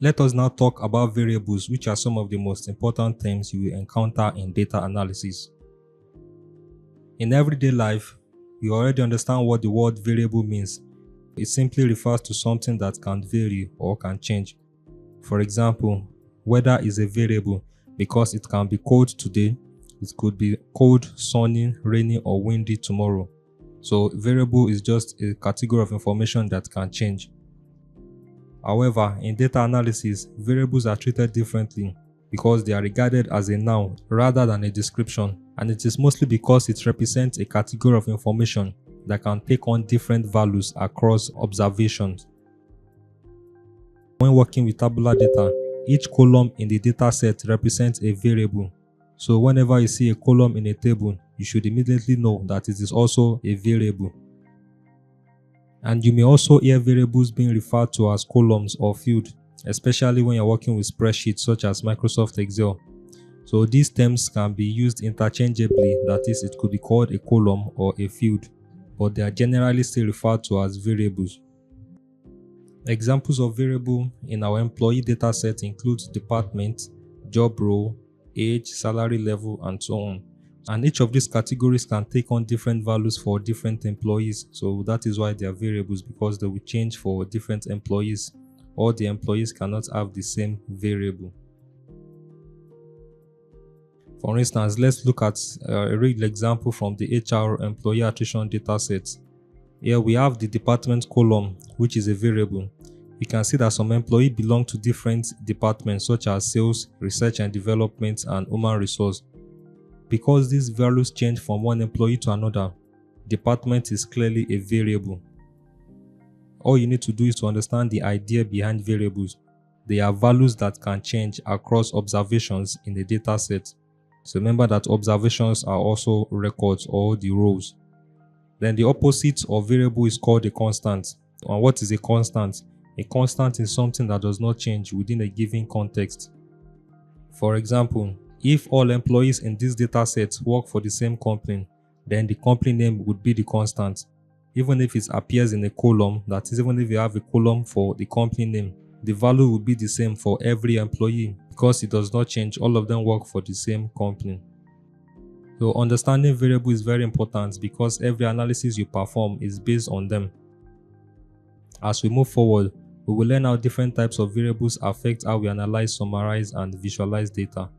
Let us now talk about variables, which are some of the most important terms you will encounter in data analysis. In everyday life, you already understand what the word variable means. It simply refers to something that can vary or can change. For example, weather is a variable because it can be cold today, it could be cold, sunny, rainy, or windy tomorrow. So, variable is just a category of information that can change. However, in data analysis, variables are treated differently because they are regarded as a noun rather than a description, and it is mostly because it represents a category of information that can take on different values across observations. When working with tabular data, each column in the dataset represents a variable. So whenever you see a column in a table, you should immediately know that it is also a variable. And you may also hear variables being referred to as columns or field, especially when you're working with spreadsheets such as Microsoft Excel. So these terms can be used interchangeably, that is, it could be called a column or a field, but they are generally still referred to as variables. Examples of variable in our employee dataset include department, job role, age, salary level, and so on. And each of these categories can take on different values for different employees. So that is why they are variables, because they will change for different employees. All the employees cannot have the same variable. For instance, let's look at a real example from the HR employee attrition dataset. Here we have the department column, which is a variable. You can see that some employees belong to different departments such as sales, research and development, and human resource. Because these values change from one employee to another, department is clearly a variable. All you need to do is to understand the idea behind variables. They are values that can change across observations in the dataset. So remember that observations are also records or the rows. Then the opposite of variable is called a constant. And what is a constant? A constant is something that does not change within a given context. For example, if all employees in this dataset work for the same company, then the company name would be the constant. Even if it appears in a column, that is, even if you have a column for the company name, the value will be the same for every employee because it does not change. All of them work for the same company. So understanding variable is very important because every analysis you perform is based on them. As we move forward, we will learn how different types of variables affect how we analyze, summarize, and visualize data.